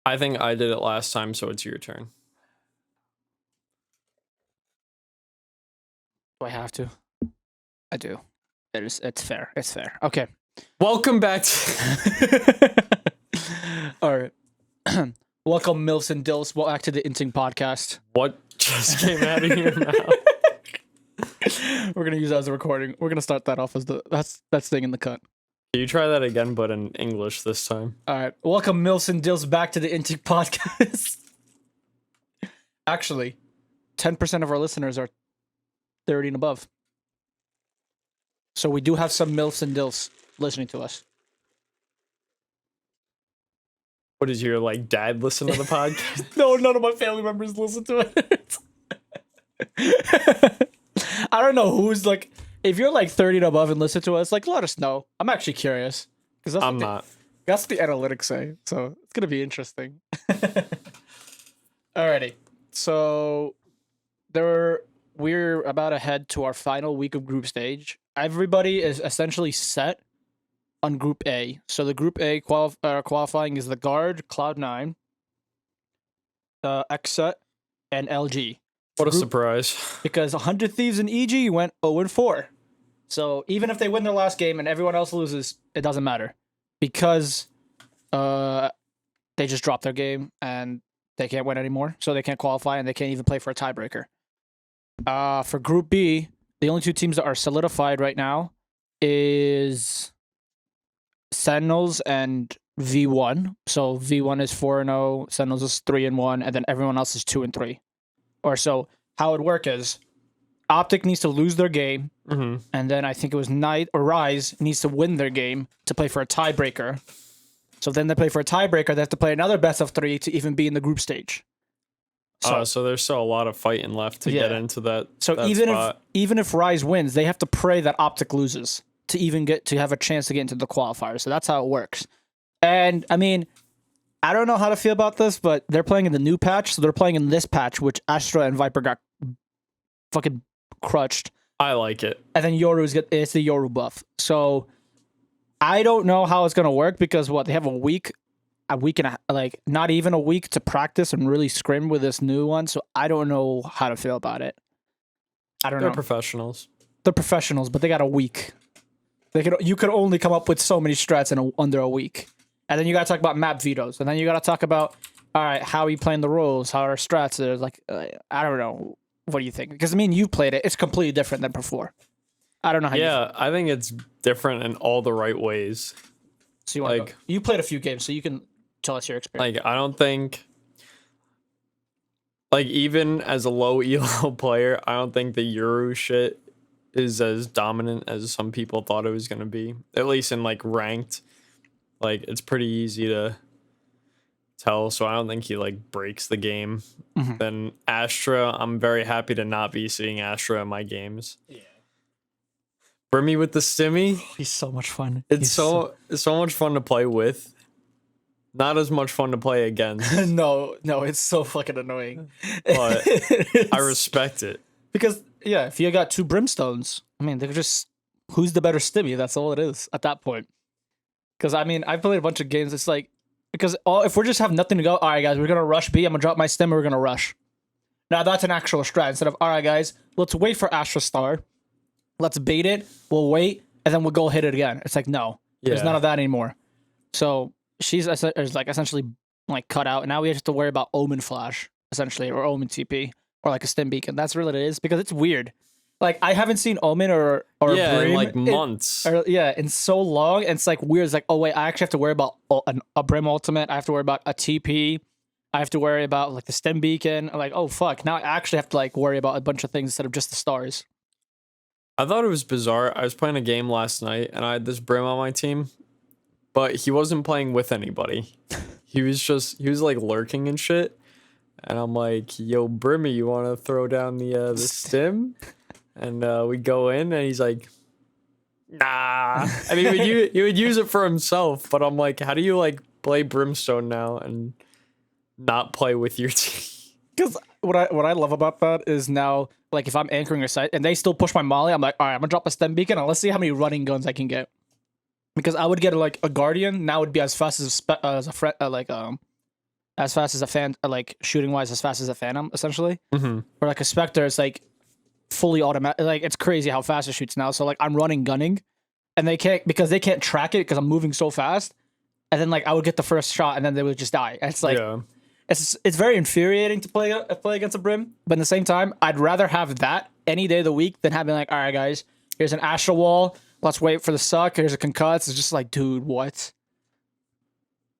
I think I did it last time, so it's your turn. Do I have to? I do. It's fair. It's fair. Okay. Welcome back to... All right. Welcome, Mills and Dills. Back to the Inting Podcast. What just came out of your mouth? We're gonna use that as a recording. We're gonna start that off as that's staying in the cut. Can you try that again, but in English this time? All right. Welcome, Mills and Dills, back to the Inting Podcast. Actually, 10% of our listeners are 30 and above. So we do have some MILFs and DILFs listening to us. What is your dad listen to the podcast? No, none of my family members listen to it. I don't know who's if you're 30 and above and listen to us, let us know. I'm actually curious because I'm not. That's what the analytics say, so it's gonna be interesting. Alrighty, so we're about to head to our final week of group stage. Everybody is essentially set on Group A. So the Group A qualifying is the Guard, Cloud9, XSET, and LG. What a surprise. Because 100 Thieves and EG went 0-4. So even if they win their last game and everyone else loses, it doesn't matter. Because they just dropped their game and they can't win anymore. So they can't qualify and they can't even play for a tiebreaker. For Group B, the only two teams that are solidified right now is Sentinels and V1. So V1 is 4-0, Sentinels is 3-1, and then everyone else is 2-3. Or so how it would work is Optic needs to lose their game, and then I think it was Knight or Rise needs to win their game to play for a tiebreaker. So then they play for a tiebreaker, they have to play another best of 3 to even be in the group stage. So there's still a lot of fighting left to get into that. So that even spot. if Rise wins, they have to pray that Optic loses to even get to have a chance to get into the qualifier. So that's how it works. And I mean, I don't know how to feel about this, but they're playing in the new patch, so they're playing in this patch, which Astra and Viper got fucking crutched. I like it. And then it's the Yoru buff. So I don't know how it's gonna work because they have a week and not even a week to practice and really scrim with this new one. So I don't know how to feel about it. I don't know. They're professionals. They're professionals, but they got a week. You could only come up with so many strats in under a week. And then you gotta talk about map vetoes. And then you gotta talk about, all right, how are you playing the roles? How are strats? There's I don't know. What do you think? Because you played it. It's completely different than before. I don't know how. Yeah, I think it's different in all the right ways. So you played a few games, so you can tell us your experience. I don't think, even as a low elo player, I don't think the Euro shit is as dominant as some people thought it was gonna be. At least in ranked, it's pretty easy to tell. So I don't think he breaks the game. Then Astra, I'm very happy to not be seeing Astra in my games. Yeah. Brimmy with the stimmy. He's so much fun. It's so much fun to play with. Not as much fun to play against. No, it's so fucking annoying. But I respect it. Because, if you got two Brimstones, they're just, who's the better stimmy? That's all it is at that point. Because, I've played a bunch of games. It's because if we just have nothing to go, all right, guys, we're going to rush B. I'm going to drop my stim and we're going to rush. Now, that's an actual strat. Instead of, all right, guys, let's wait for Astra Star. Let's bait it. We'll wait. And then we'll go hit it again. It's no. There's none of that anymore. So she's essentially cut out. And now we have to worry about Omen Flash, essentially, or Omen TP, or a stim beacon. That's really what it is because it's weird. I haven't seen Omen or Brim in months. In so long. And it's weird. It's oh, wait, I actually have to worry about a Brim ultimate. I have to worry about a TP. I have to worry about the stem beacon. I'm oh, fuck. Now I actually have to worry about a bunch of things instead of just the stars. I thought it was bizarre. I was playing a game last night and I had this Brim on my team, but he wasn't playing with anybody. He was lurking and shit. And I'm yo, Brimmy, you want to throw down the stim? And we go in, and he's nah. He would use it for himself, but I'm how do you play Brimstone now and not play with your team? Because what I love about that is now, if I'm anchoring a site and they still push my molly, I'm all right, I'm gonna drop a stem beacon and let's see how many running guns I can get. Because I would get a Guardian, now it would be as fast as as fast as a fan, like shooting wise, as fast as a Phantom, essentially. Mm-hmm. Or like a Spectre, it's like fully automatic. Like it's crazy how fast it shoots now. So like I'm running gunning, and they can't track it because I'm moving so fast. And then like I would get the first shot, and then they would just die. And it's like Yeah. it's very infuriating to play against a Brim. But at the same time, I'd rather have that any day of the week than having like, all right, guys, here's an Astra wall. Let's wait for the suck. Here's a concuss. It's just like, dude, what?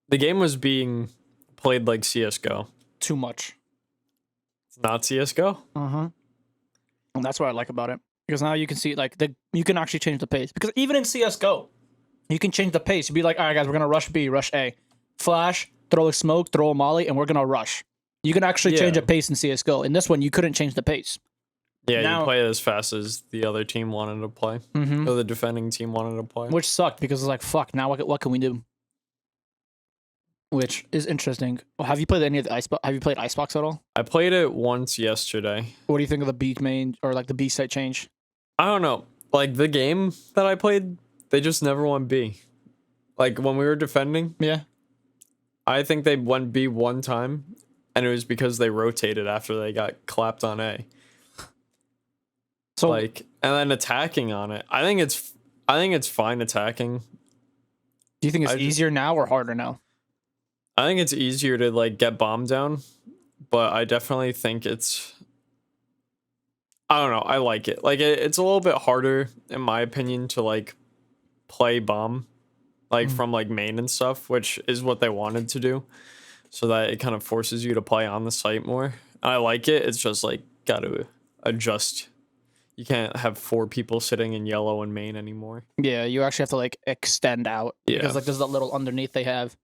The game was being played like CSGO. Too much. It's not CSGO? And that's what I like about it. Because now you can see like you can actually change the pace. Because even in CSGO, you can change the pace. You'd be like, all right, guys, we're gonna rush B, rush A. Flash, throw a smoke, throw a molly, and we're gonna rush. You can actually change a pace in CSGO. In this one, you couldn't change the pace. Yeah, Now- you play it as fast as the other team wanted to play. Or the defending team wanted to play. Which sucked because it's like, fuck, now what can we do? Which is interesting. Have you played any of the Have you played Icebox at all? I played it once yesterday. What do you think of the B main or like the B site change? I don't know. Like the game that I played, they just never went B. Like when we were defending, Yeah. I think they went B one time, and it was because they rotated after they got clapped on A. So Like, and then attacking on it. I think it's fine attacking. do you think it's I just- easier now or harder now? I think it's easier to like get bomb down, but I definitely think I don't know. I like it. Like it's a little bit harder in my opinion to like play bomb like from like main and stuff, which is what they wanted to do. So that it kind of forces you to play on the site more. I like it. It's just like got to adjust. You can't have 4 people sitting in yellow and main anymore. Yeah, you actually have to like extend out. Yeah. Because like there's that little underneath they have.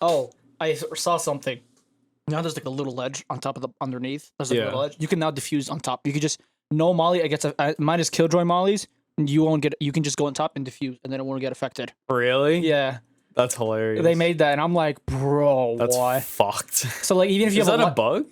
Oh, I saw something. Now there's like a little ledge on top of the underneath. There's like a Yeah. little ledge. You can now diffuse on top. You can just no molly. It gets minus killjoy mollies. And you won't get. You can just go on top and diffuse, and then it won't get affected. Really? Yeah, That's hilarious. they made that, and I'm like, bro, That's why? fucked. So like even if you Is have that a bug?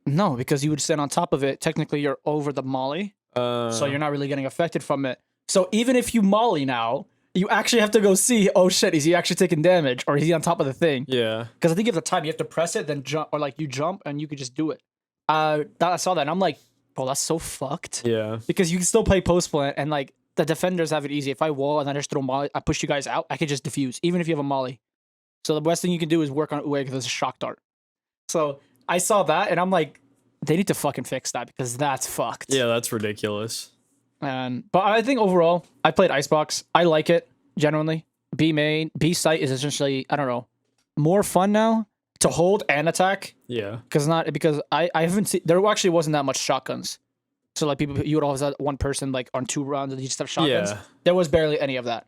no, because you would stand on top of it. Technically, you're over the molly, so So you're not really getting affected from it. So even if you molly now, you actually have to go see. Oh shit, is he actually taking damage, or is he on top of the thing? yeah. Because I think you have the time, you have to press it, then jump, or like you jump and you could just do it. I saw that, and I'm like, bro, that's so fucked. Yeah. Because you can still play post plant, and like the defenders have it easy. If I wall and I just throw molly, I push you guys out, I could just diffuse, even if you have a molly. So the best thing you can do is work on it with a shock dart. So I saw that, and I'm like, they need to fucking fix that because that's fucked. Yeah, that's ridiculous. But I think overall, I played Icebox. I like it generally. B site is essentially, I don't know, more fun now to hold and attack. Yeah. Because I haven't seen, there actually wasn't that much shotguns. So like you would always have one person like on 2 rounds and you just have shotguns. Yeah. There was barely any of that.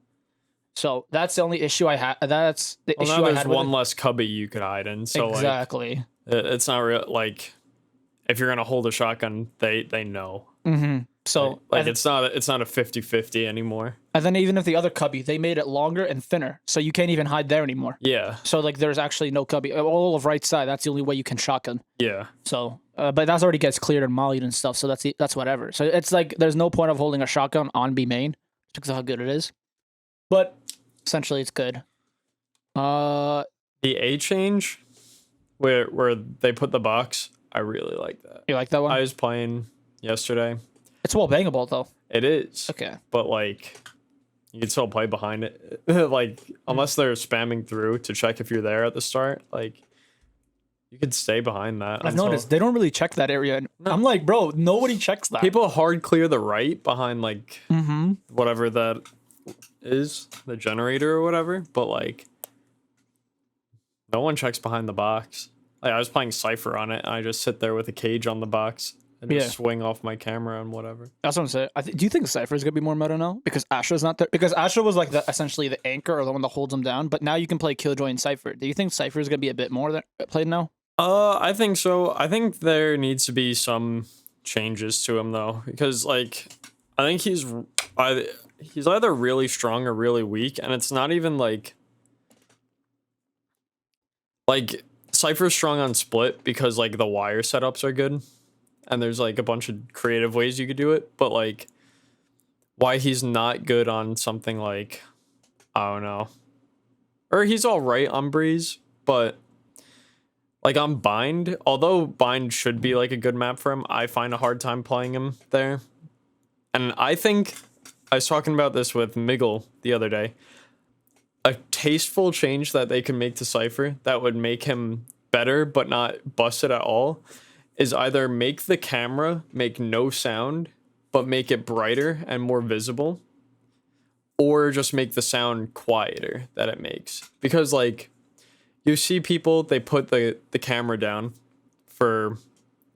So that's the only issue I had. That's the Well, issue now I there's had with one it. less cubby you could hide in. So Exactly. like, it's not real. Like, if you're gonna hold a shotgun, they know. So Like, it's not a 50-50 anymore. and then even if the other cubby, they made it longer and thinner, so you can't even hide there anymore. Yeah. So like there's actually no cubby. All of right side, that's the only way you can shotgun. Yeah. So, but that's already gets cleared and mollied and stuff. So that's whatever. So it's like there's no point of holding a shotgun on B main because of how good it is. But essentially, it's good. The A change, where they put the box, I really like that. You like that one? I was playing yesterday. It's well bangable though. It is. Okay. But like, you can still play behind it. Like, unless they're spamming through to check if you're there at the start, like, you could stay behind that. I've until- noticed they don't really check that area. I'm like, bro, nobody checks that. People hard clear the right behind like whatever that is, the generator or whatever. But like, no one checks behind the box. Like, I was playing Cypher on it, and I just sit there with a cage on the box and just swing off my camera and whatever. That's what I'm saying. Do you think Cypher is gonna be more meta now because Astra's not there? Because Astra was like essentially the anchor or the one that holds them down. But now you can play Killjoy and Cypher. Do you think Cypher is gonna be a bit more played now? I think so. I think there needs to be some changes to him though, because like, I think he's either really strong or really weak, and it's not even like Cypher's strong on split because like the wire setups are good, and there's like a bunch of creative ways you could do it, but like, why he's not good on something like, I don't know, or he's all right on Breeze, but Like on Bind, although Bind should be like a good map for him, I find a hard time playing him there. And I think I was talking about this with Miggle the other day. A tasteful change that they can make to Cypher that would make him better but not busted at all is either make the camera make no sound but make it brighter and more visible, or just make the sound quieter that it makes. Because like you see people, they put the camera down for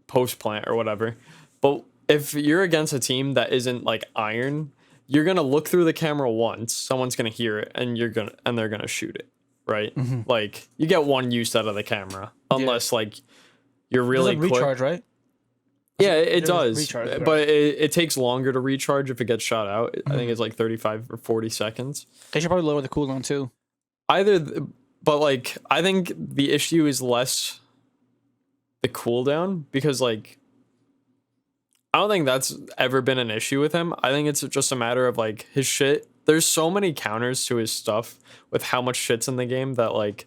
post plant or whatever, but if you're against a team that isn't like iron, you're gonna look through the camera once, someone's gonna hear it, and they're gonna shoot it, right? Like you get one use out of the camera, unless like you're really Does it quick. recharge, right? Yeah, it does, recharge, but it takes longer to recharge if it gets shot out. I think it's like 35 or 40 seconds. They should probably lower the cooldown too. But like I think the issue is less the cooldown, because like I don't think that's ever been an issue with him. I think it's just a matter of like his shit. There's so many counters to his stuff with how much shit's in the game that like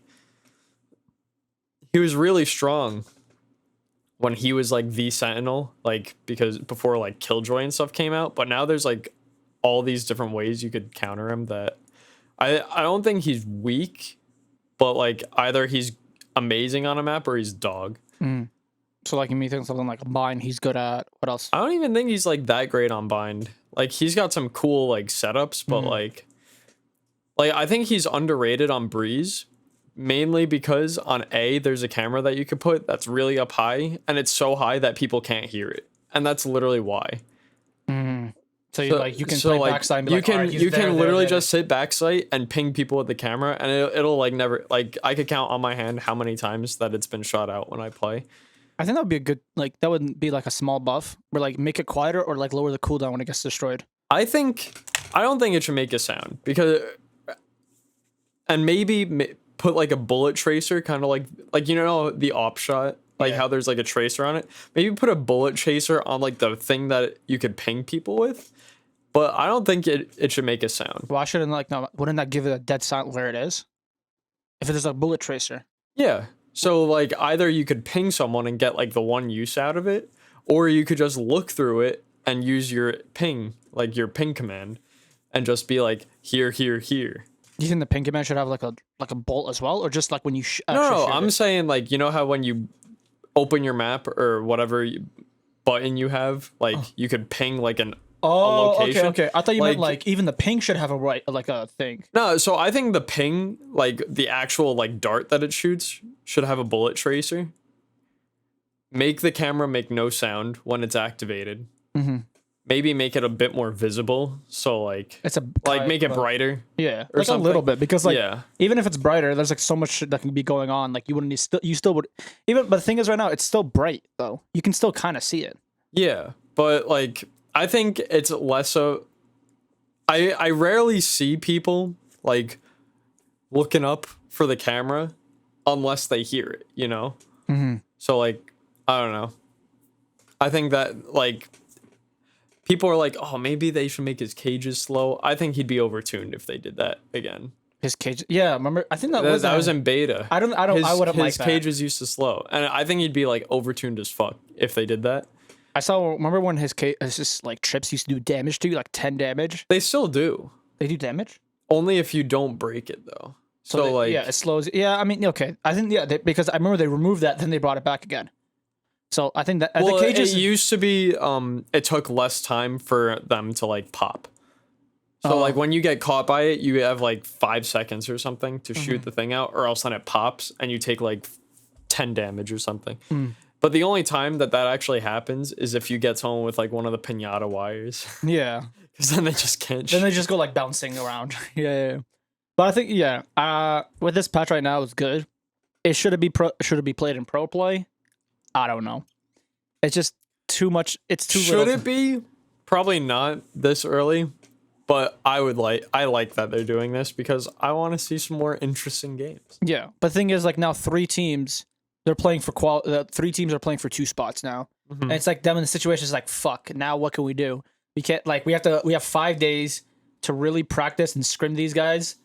he was really strong when he was like the Sentinel, like because before like Killjoy and stuff came out, but now there's like all these different ways you could counter him that I don't think he's weak, but like either he's amazing on a map or he's dog. So like me think something like a Bind, he's good at. What else? I don't even think he's like that great on Bind. Like he's got some cool like setups, but like I think he's underrated on Breeze, mainly because on A there's a camera that you could put that's really up high, and it's so high that people can't hear it, and that's literally why. So you can play backside and be you can literally just sit backside and ping people with the camera, and it'll like never, like I could count on my hand how many times that it's been shot out when I play. I think that would be a good, like, that would be like a small buff where like make it quieter or like lower the cooldown when it gets destroyed. I don't think it should make a sound, because, and maybe put like a bullet tracer, kind of like you know the op shot, like how there's like a tracer on it. Maybe put a bullet chaser on like the thing that you could ping people with, but I don't think it should make a sound. Why shouldn't wouldn't that give it a dead silent where it is? If it is a bullet tracer. Yeah. So like either you could ping someone and get like the one use out of it, or you could just look through it and use your ping, like your ping command, and just be like here, here, here. Do you think the ping command should have like a bolt as well, or just like when you No, I'm saying like, you know how when you open your map or whatever button you have, like you could ping like a location. Okay. I thought you meant like even the ping should have a thing. No, so I think the ping, like the actual like dart that it shoots, should have a bullet tracer. Make the camera make no sound when it's activated. Maybe make it a bit more visible, so like it's make it brighter. Yeah, or like something. a little bit, because like even if it's brighter, there's like so much shit that can be going on. Like you still would even. But the thing is, right now it's still bright though. You can still kind of see it. Yeah, but like I think it's less so. I rarely see people like looking up for the camera unless they hear it, you know? So like I don't know. I think that like people are like, oh, maybe they should make his cages slow. I think he'd be overtuned if they did that again. His cage, yeah. Remember, I think that was in beta. I wouldn't like his that. cages used to slow, and I think he'd be like overtuned as fuck if they did that. Remember when his just like trips used to do damage to you, like 10 damage? They still do. They do damage? Only if you don't break it though. So like, yeah, it slows. Yeah, I mean, okay. I think because I remember they removed that, then they brought it back again. So I think that the cages, it used to be it took less time for them to like pop. So like when you get caught by it, you have like 5 seconds or something to shoot the thing out, or else then it pops and you take like 10 damage or something. But the only time that actually happens is if you get someone with like one of the piñata wires. Yeah. Because then they just can't. Then they just go like bouncing around. Yeah. But I think with this patch right now, it's good. Should it be played in pro play? I don't know. It's just too much. It's too. Should it be? Probably not this early. But I like that they're doing this because I want to see some more interesting games. Yeah, but the thing is, like now 3 teams, they're playing for 3 teams are playing for 2 spots now, and it's like them in the situation is like, fuck. Now what can we do? We can't, like, we have 5 days to really practice and scrim these guys,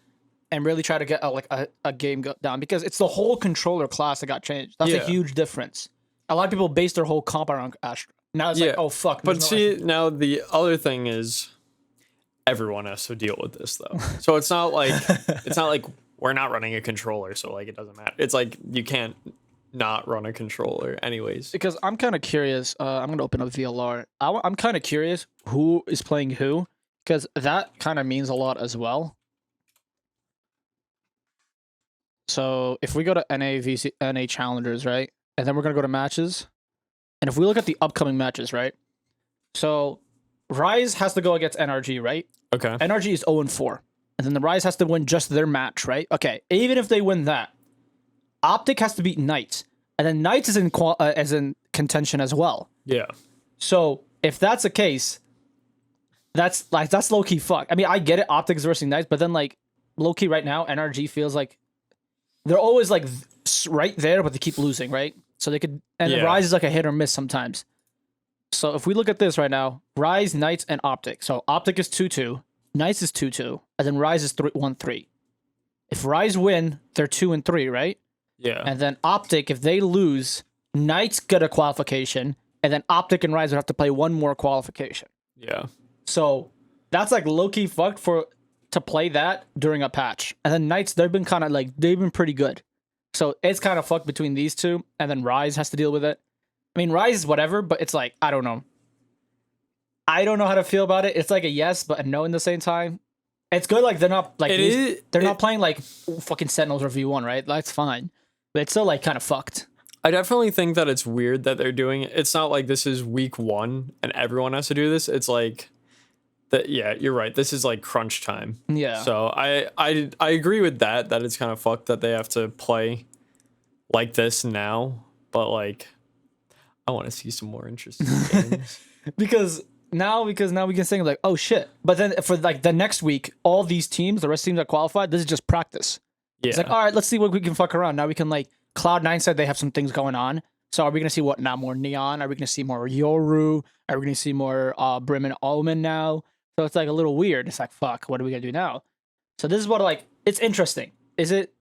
and really try to get a game down, because it's the whole controller class that got changed. That's a Yeah. huge difference. A lot of people base their whole comp around Astra. Now it's like, oh fuck. But there's no see, now the other thing is everyone has to deal with this though. So it's not like we're not running a controller, so like it doesn't matter. It's like you can't not run a controller anyways. Because I'm kind of curious. I'm gonna open up VLR. I'm kind of curious who is playing who, because that kind of means a lot as well. So if we go to NA challengers, right, and then we're gonna go to matches, and if we look at the upcoming matches, right, so Rise has to go against NRG, right? Okay. NRG is 0-4, and then the Rise has to win just their match, right? Okay, even if they win that, Optic has to beat Knights, and then Knights is in contention as well. Yeah. So if that's the case, that's low key fuck. I mean, I get it, Optics versus Knights, but then like low key right now, NRG feels like they're always like right there, but they keep losing, right? So they could, and Rise is like a hit or miss sometimes. So if we look at this right now, Rise, Knights, and Optic. So Optic is 2-2, Knights is 2-2, and then Rise is 1-3. If Rise win, they're 2-3, right? Yeah. And then Optic, if they lose, Knights get a qualification, and then Optic and Rise would have to play one more qualification. Yeah. So that's like low-key fucked to play that during a patch. And then Knights, they've been pretty good. So it's kind of fucked between these two, and then Rise has to deal with it. I mean, Rise is whatever, but it's like, I don't know. I don't know how to feel about it. It's like a yes, but a no in the same time. It's good, like they're not like they're not playing like fucking Sentinels or V1, right? That's fine. But it's still like kind of fucked. I definitely think that it's weird that they're doing it. It's not like this is week 1 and everyone has to do this. It's like that. Yeah, you're right. This is like crunch time. Yeah. So I agree with that it's kind of fucked that they have to play like this now. But like, I want to see some more interesting games. because now we can say like, oh shit. But then for like the next week, all these teams, the rest of the teams that qualified, this is just practice. Yeah. It's like, all right, let's see what we can fuck around. Now we can like, Cloud9 said they have some things going on. So are we gonna see what now? More Neon? Are we gonna see more Yoru? Are we gonna see more Brim and Omen now? So it's like a little weird. It's like, fuck, what are we gonna do now? So this is what like, it's interesting. Is it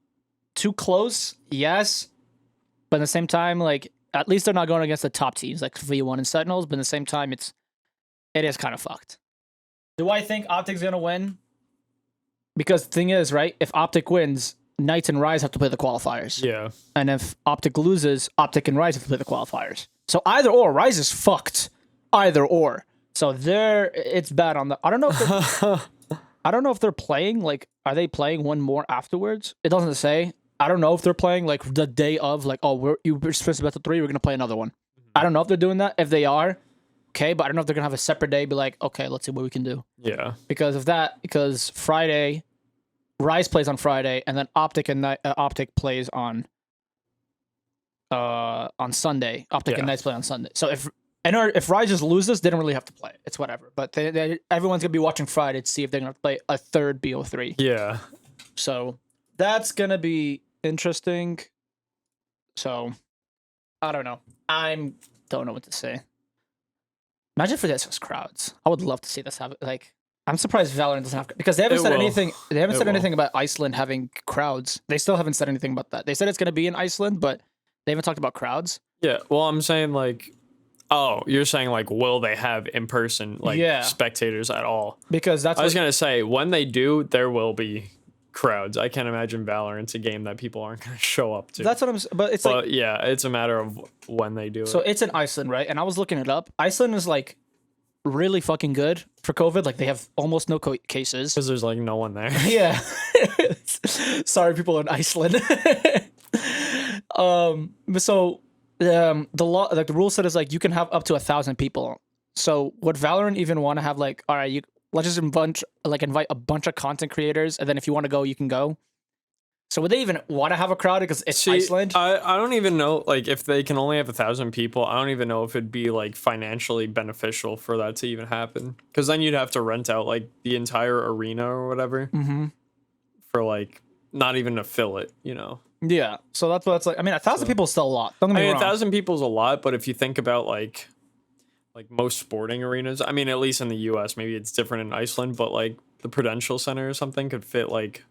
too close? Yes. But at the same time, like, at least they're not going against the top teams like V1 and Sentinels, but at the same time, it is kind of fucked. Do I think Optic's gonna win? Because the thing is, right, if Optic wins, Knights and Rise have to play the qualifiers. Yeah. And if Optic loses, Optic and Rise have to play the qualifiers. So either or, Rise is fucked. Either or. So it's bad on the. I don't know if they're playing, like, are they playing one more afterwards? It doesn't say. I don't know if they're playing like the day of, like, oh, we're supposed to bet to 3, we're gonna play another one. I don't know if they're doing that. If they are, okay, but I don't know if they're gonna have a separate day, be like, okay, let's see what we can do. Yeah. Because Friday, Rise plays on Friday, and then Optic plays on Sunday. Optic and Knights play on Sunday. So if Rise just loses, they don't really have to play. It's whatever. But everyone's gonna be watching Friday to see if they're gonna play a third BO3. Yeah. So that's gonna be interesting. So I don't know. Don't know what to say. Imagine if this was crowds. I would love to see this happen. Like, I'm surprised Valorant doesn't have, because they haven't said anything. They haven't said anything about Iceland having crowds. They still haven't said anything about that. They said it's gonna be in Iceland, but they haven't talked about crowds. Yeah. Well, I'm saying like, oh, you're saying like, will they have in person like spectators at all? Because I was gonna say, when they do, there will be crowds. I can't imagine Valorant's a game that people aren't gonna show up to. That's what I'm. But like, yeah, it's a matter of when they do it. So it's in Iceland, right? And I was looking it up. Iceland is like really fucking good for COVID. Like, they have almost no cases because there's like no one there. Yeah. Sorry, people in Iceland. So the law, like the rule said, is like you can have up to 1,000 people. So would Valorant even want to have like, all right, let's just invite a bunch of content creators, and then if you want to go, you can go. So would they even want to have a crowd because it's Iceland? I don't even know, like, if they can only have 1,000 people, I don't even know if it'd be like financially beneficial for that to even happen. Because then you'd have to rent out like the entire arena or whatever for like not even to fill it, you know? Yeah. So that's what it's like. I mean, 1,000 people is still a lot. Don't get me wrong. 1,000 people is a lot, but if you think about like most sporting arenas, I mean, at least in the US, maybe it's different in Iceland, but like the Prudential Center or something could fit like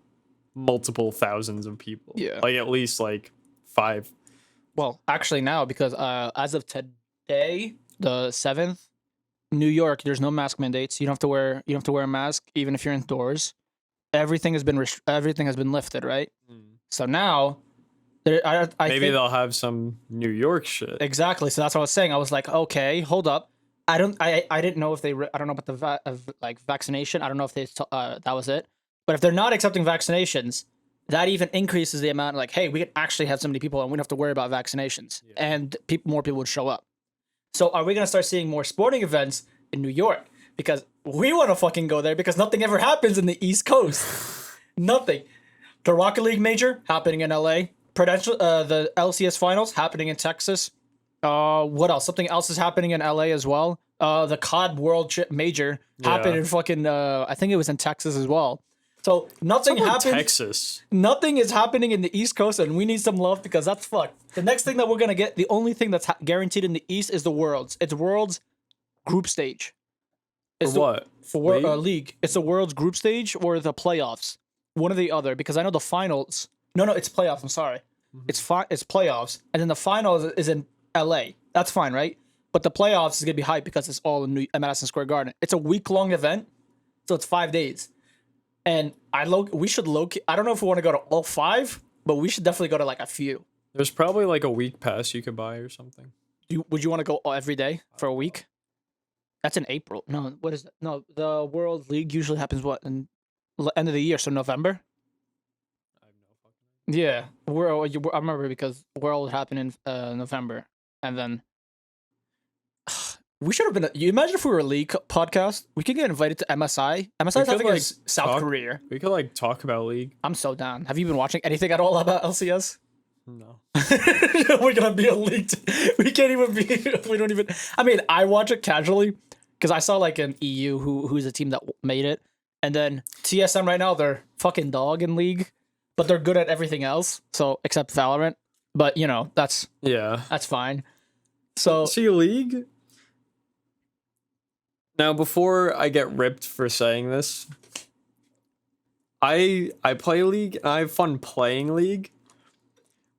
multiple thousands of people. Yeah. Like at least like 5. Well, actually now, because as of today, the 7th, New York, there's no mask mandates. You don't have to wear a mask even if you're indoors. Everything has been lifted, right? So now I Maybe think, they'll have some New York shit. exactly. So that's what I was saying. I was like, okay, hold up. I didn't know if I don't know about the vaccination. I don't know if that was it. But if they're not accepting vaccinations, that even increases the amount. Like, hey, we can actually have so many people, and we don't have to worry about vaccinations, and more people would show up. So are we gonna start seeing more sporting events in New York? Because we want to fucking go there because nothing ever happens in the East Coast. Nothing. The Rocket League major happening in LA. Prudential, the LCS finals happening in Texas. What else? Something else is happening in LA as well. The COD World Major happened in fucking. I think it was in Texas as well. So nothing happened. Texas. Nothing is happening in the East Coast, and we need some love because that's fucked. The next thing that we're gonna get, the only thing that's guaranteed in the East is the Worlds. It's Worlds group stage. It's What? For league. It's the Worlds group stage or the playoffs. One or the other, because I know the finals. No, it's playoffs. I'm sorry. It's playoffs, and then the finals is in LA. That's fine, right? But the playoffs is gonna be hype because it's all in Madison Square Garden. It's a week-long event, so it's 5 days. And we should I don't know if we want to go to all 5, but we should definitely go to like a few. There's probably like a week pass you could buy or something. Would you want to go every day for a week? That's in April. No, what is that? No, the World League usually happens in end of the year, so November. I have no fucking Yeah, I remember because World happened in November, and then we should have been. You imagine if we were a league podcast, we could get invited to MSI. MSI is like South Korea. We could like talk about League. I'm so down. Have you been watching anything at all about LCS? No. We're gonna be a league. We can't even be. We don't even. I mean, I watch it casually because I saw like an EU who's a team that made it, and then TSM right now they're fucking dog in League, but they're good at everything else. So except Valorant, but that's fine. So see League. Now, before I get ripped for saying this, I play League and I have fun playing League,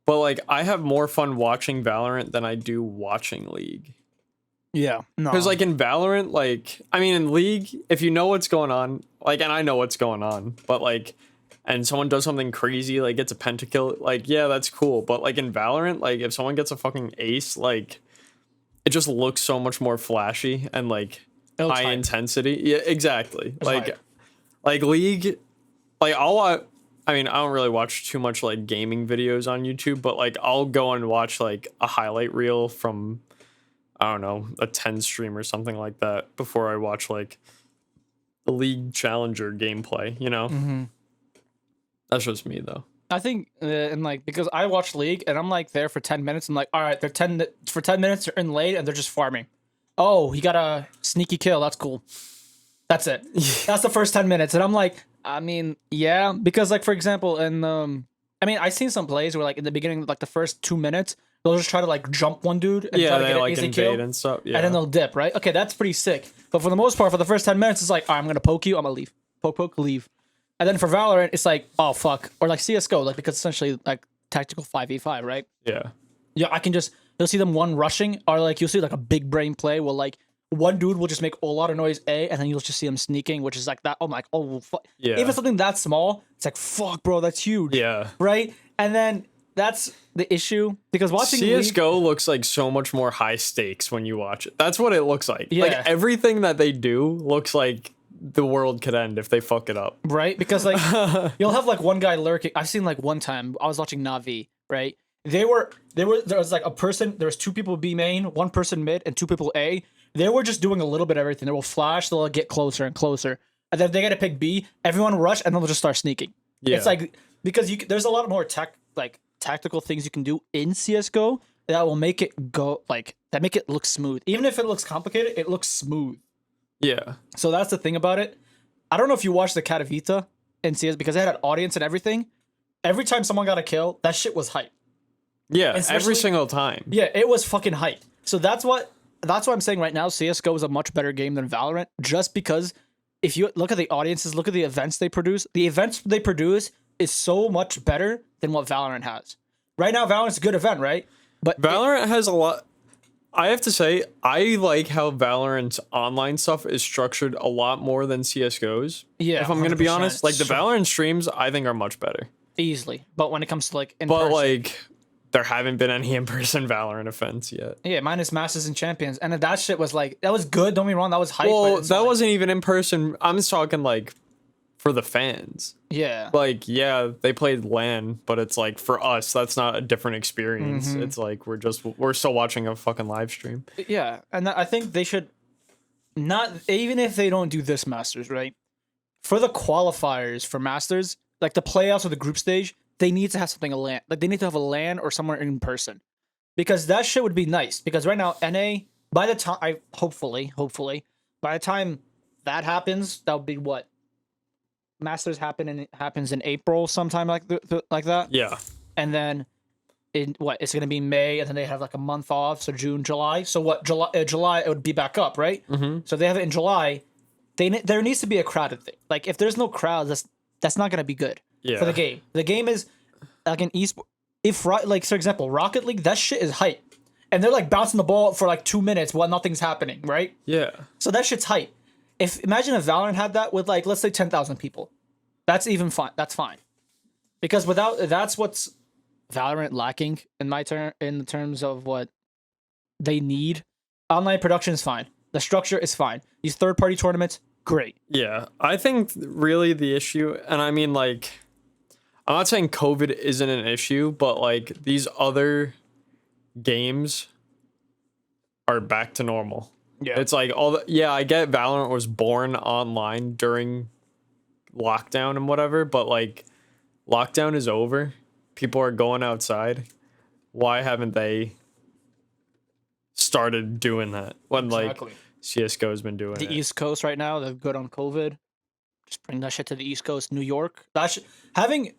but like I have more fun watching Valorant than I do watching League. Yeah, no. Because like in Valorant, like I mean in League, if you know what's going on, like and I know what's going on, but like and someone does something crazy, like gets a pentakill, like yeah, that's cool. But like in Valorant, like if someone gets a fucking ace, like it just looks so much more flashy and like high intensity. Yeah, exactly. Like League, like I mean, I don't really watch too much like gaming videos on YouTube, but like I'll go and watch like a highlight reel from I don't know, a 10 stream or something like that before I watch like the League Challenger gameplay, Mm-hmm. That's just me though. I think and like because I watch League and I'm like there for 10 minutes. I'm like, all right, they're 10 minutes. They're in late and they're just farming. Oh, he got a sneaky kill. That's cool. That's it. That's the first 10 minutes. And I'm like, I mean, yeah, because like, for example, I mean, I've seen some plays where like in the beginning, like the first 2 minutes, they'll just try to like jump one dude and try to get an easy kill. And stuff. Yeah. And then they'll dip, right? Okay, that's pretty sick. But for the most part, for the first 10 minutes, it's like, all right, I'm going to poke you. I'm going to leave. Poke, leave. And then for Valorant, it's like, oh, fuck. Or like CSGO, like because essentially like tactical 5v5, right? Yeah. Yeah, you'll see them one rushing, or like you'll see like a big brain play where like one dude will just make a lot of noise A, and then you'll just see him sneaking, which is like that. I'm like, oh, fuck. Yeah. Even something that small, it's like, fuck, bro, that's huge. Yeah. Right? And then that's the issue because watching CSGO looks like so much more high stakes when you watch it. That's what it looks like. Yeah. Like everything that they do looks like the world could end if they fuck it up. Right? Because like you'll have like one guy lurking. I've seen like one time I was watching Navi, right? There was like a person, there was 2 people B main, 1 person mid, and 2 people A. They were just doing a little bit of everything. They will flash, they'll get closer and closer. And then they gotta pick B, everyone rush, and then they'll just start sneaking. Yeah. It's like because there's a lot more tactical things you can do in CSGO that will make it go that make it look smooth. Even if it looks complicated, it looks smooth. Yeah. So that's the thing about it. I don't know if you watched the Katowice in CS because they had an audience and everything. Every time someone got a kill, that shit was hype. Yeah, every single time. Yeah, it was fucking hype. So that's what I'm saying right now. CSGO is a much better game than Valorant, just because if you look at the audiences, look at the events they produce. The events they produce is so much better than what Valorant has. Right now, Valorant's a good event, right? But Valorant has a lot. I have to say, I like how Valorant's online stuff is structured a lot more than CSGO's. Yeah, If I'm going to be 100%. honest, like the So Valorant streams, I think are much better. easily. But when it comes to like in But person, like, there haven't been any in-person Valorant events yet. yeah, minus Masters and Champions, and that shit was like that was good. Don't be wrong, that was hype. but Well, it's that like- wasn't even in person. I'm just talking like for the fans. yeah. Like, yeah, they played LAN, but it's like for us, that's not a different experience. Mm-hmm. It's like we're still watching a fucking live stream. Yeah, and I think they should not even if they don't do this Masters, right? For the qualifiers for Masters, like the playoffs or the group stage, they need to have something a LAN. Like they need to have a LAN or somewhere in person, because that shit would be nice. Because right now, NA by the time hopefully by the time that happens, that would be what Masters happens in April sometime like that, Yeah. and then in what it's gonna be May, and then they have like a month off, so June, July. So what July it would be back up, right? Mm-hmm. So they have it in July. There needs to be a crowded thing. Like if there's no crowds, that's not gonna be good Yeah. for the game. The game is like an esport. If like for example, Rocket League, that shit is hype, and they're like bouncing the ball for like 2 minutes while nothing's happening, right? Yeah. So that shit's hype. Imagine if Valorant had that with like let's say 10,000 people, that's even fine. That's fine, because that's what's Valorant lacking in in terms of what they need. Online production is fine. The structure is fine. These third-party tournaments, great. Yeah. I think really the issue, and I mean, like, I'm not saying COVID isn't an issue, but like these other games are back to normal. Yeah. It's like yeah, I get Valorant was born online during lockdown and whatever, but like lockdown is over. People are going outside. Why haven't they started doing that when Exactly. like CSGO's been doing The it? East Coast right now, they're good on COVID. Just bring that shit to the East Coast. New York. Having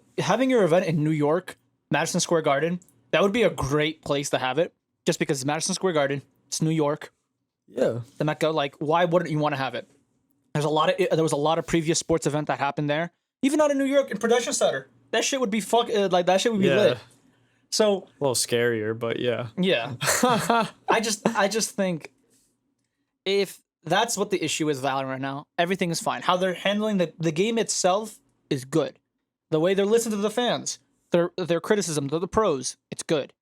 your event in New York, Madison Square Garden, that would be a great place to have it. Just because it's Madison Square Garden, it's New York, Yeah. the Mecca. Like, why wouldn't you want to have it? There was a lot of previous sports event that happened there. Even out in New York in Production Center, that shit would be that shit would be Yeah. lit. So A little scarier, but yeah. yeah, I just think if that's what the issue is, Valorant right now, everything is fine. How they're handling the game itself is good. The way they're listening to the fans, their criticism to the pros, it's good.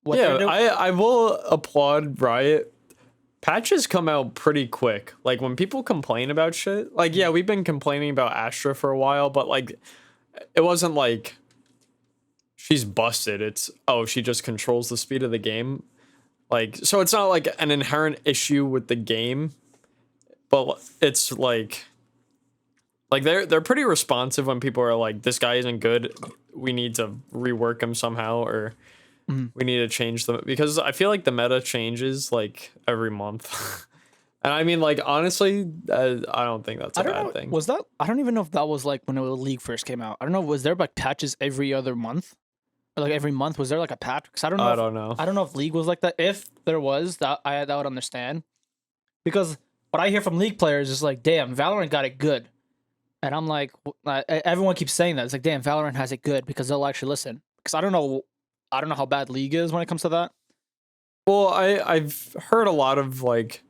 What Yeah, they're doing- I will applaud Riot. Patches come out pretty quick. Like when people complain about shit, like yeah, we've been complaining about Astra for a while, but like it wasn't like she's busted. It's she just controls the speed of the game. Like so it's not like an inherent issue with the game, but it's like they're pretty responsive when people are like this guy isn't good. We need to rework him somehow or we need to change them because I feel like the meta changes like every month. And I mean, like, honestly, I don't think that's a I don't bad know. thing. Was that? I don't even know if that was like when the League first came out. I don't know. Was there like patches every other month, or like every month? Was there like a patch? Because I don't know. I don't know. I don't know if League was like that. If there was, that would understand. Because what I hear from League players is like, "Damn, Valorant got it good," and I'm like, everyone keeps saying that. It's like, "Damn, Valorant has it good," because they'll actually listen. Because I don't know how bad League is when it comes to that. Well, I've heard a lot of like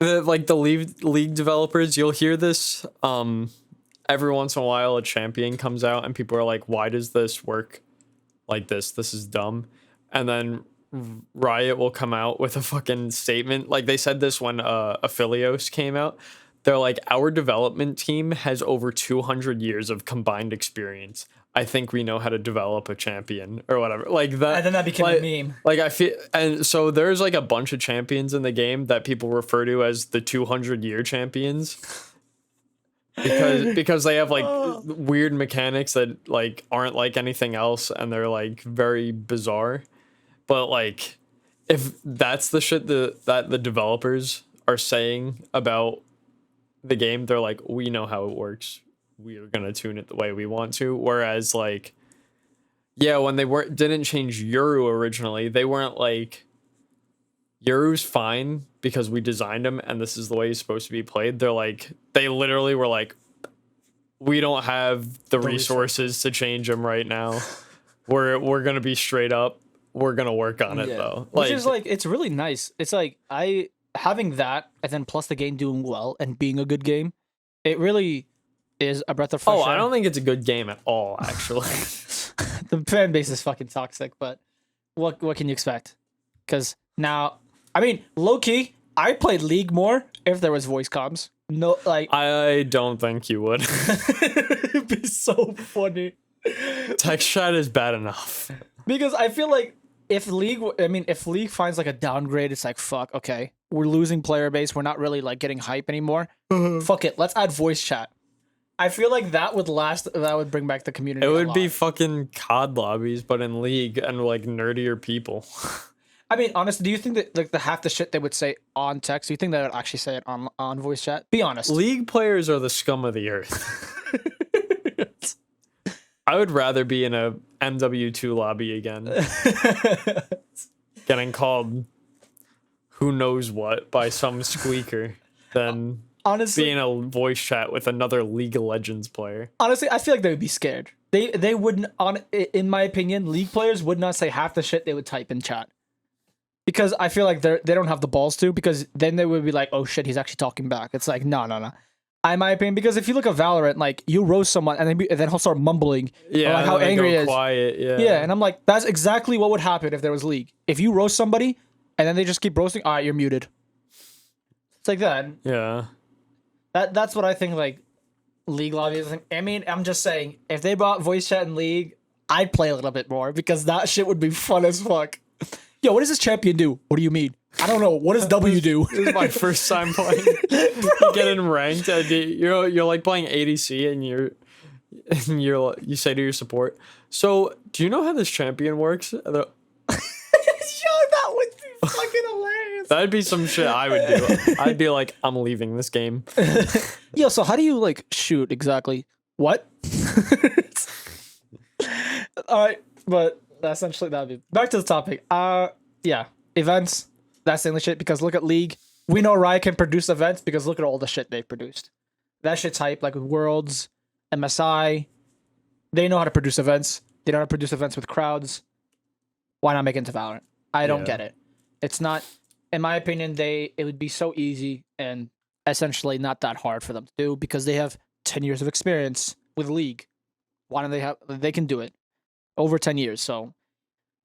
the league developers. You'll hear this every once in a while. A champion comes out and people are like, "Why does this work like this? This is dumb." And then Riot will come out with a fucking statement. Like they said this when Aphelios came out. They're like, "Our development team has over 200 years of combined experience. I think we know how to develop a champion," or whatever. Like that. And then that became like, a meme. Like I feel, and so there's like a bunch of champions in the game that people refer to as the 200-year champions. Because they have like weird mechanics that like aren't like anything else and they're like very bizarre. But like if that's the shit that the developers are saying about the game, they're like, we know how it works. We are gonna tune it the way we want to. Whereas like yeah, when they didn't change Yoru originally, they weren't like Yoru's fine because we designed him and this is the way he's supposed to be played. They're like they literally were like we don't have the resources to change them right now. We're gonna be straight up. We're gonna work on it though. Which is like, it's really nice. It's like having that, and then plus the game doing well and being a good game. It really is a breath of fresh air. I don't think it's a good game at all, actually. The fan base is fucking toxic, but what can you expect? Because now, I mean, low key, I played League more if there was voice comms. No, like I don't think you would. it'd be so funny. Text chat is bad enough. Because I feel like if League finds like a downgrade, it's like, fuck, okay, we're losing player base. We're not really like getting hype anymore. Fuck it, let's add voice chat. I feel like that would last. That would bring back the community. It would be fucking COD lobbies, but in League and like nerdier people. I mean, honestly, do you think that like the half the shit they would say on text, do you think they would actually say it on voice chat? Be honest. League players are the scum of the earth. I would rather be in a MW2 lobby again. Getting called who knows what by some squeaker than honestly being a voice chat with another League of Legends player. Honestly, I feel like they would be scared. They wouldn't, in my opinion, League players would not say half the shit they would type in chat. Because I feel like they don't have the balls to, because then they would be like, oh shit, he's actually talking back. It's like, no. In my opinion, because if you look at Valorant, like, you roast someone and then he'll start mumbling. Yeah, like how angry he is. Quiet, yeah. Yeah, and I'm like, that's exactly what would happen if there was League. If you roast somebody and then they just keep roasting, all right, you're muted. It's like that. Yeah. That's what I think, like, League lobbies. I mean, I'm just saying, if they brought voice chat in League, I'd play a little bit more, because that shit would be fun as fuck. Yo, what does this champion do? What do you mean? I don't know. What does W do? This is my first time playing. You get in ranked. You're like playing ADC, and you say to your support, so do you know how this champion works? Yo, that would be fucking hilarious. That'd be some shit I would do. I'd be like, I'm leaving this game. Yo, so how do you like shoot exactly? What? All right, but essentially that'd be back to the topic. Yeah, events. That's the only shit, because look at League. We know Riot can produce events because look at all the shit they've produced. That shit's hype, like with Worlds, MSI. They know how to produce events. They know how to produce events with crowds. Why not make it into Valorant? I don't get it. It's not, in my opinion, it would be so easy and essentially not that hard for them to do, because they have 10 years of experience with League. Why don't they can do it over 10 years. So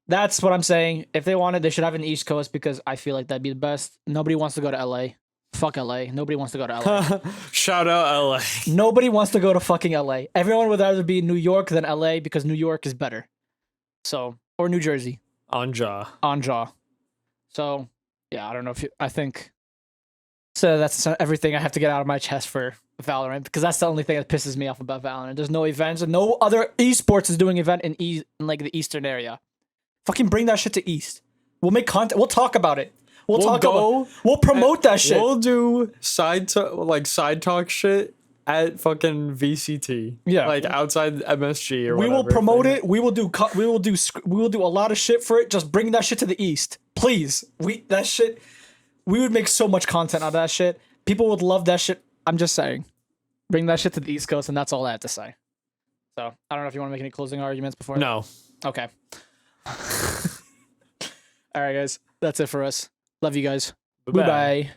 that's what I'm saying. If they wanted, they should have an East Coast, because I feel like that'd be the best. Nobody wants to go to LA. Fuck LA. Nobody wants to go to LA. Shout out LA. Nobody wants to go to fucking LA. Everyone would rather be in New York than LA, because New York is better. So, or New Jersey. On jaw. So, yeah, I don't know I think. So that's everything I have to get out of my chest for Valorant, because that's the only thing that pisses me off about Valorant. There's no events, and no other esports is doing event in like the Eastern area. Fucking bring that shit to East. We'll make content. We'll talk about it. We'll promote that shit. We'll do side talk shit at fucking VCT. Yeah, like outside MSG or whatever. We will promote it. We will do a lot of shit for it. Just bring that shit to the East, please. We would make so much content out of that shit. People would love that shit. I'm just saying, bring that shit to the East Coast, and that's all I have to say. So I don't know if you want to make any closing arguments before. No. Okay. All right, guys. That's it for us. Love you guys. Bye-bye.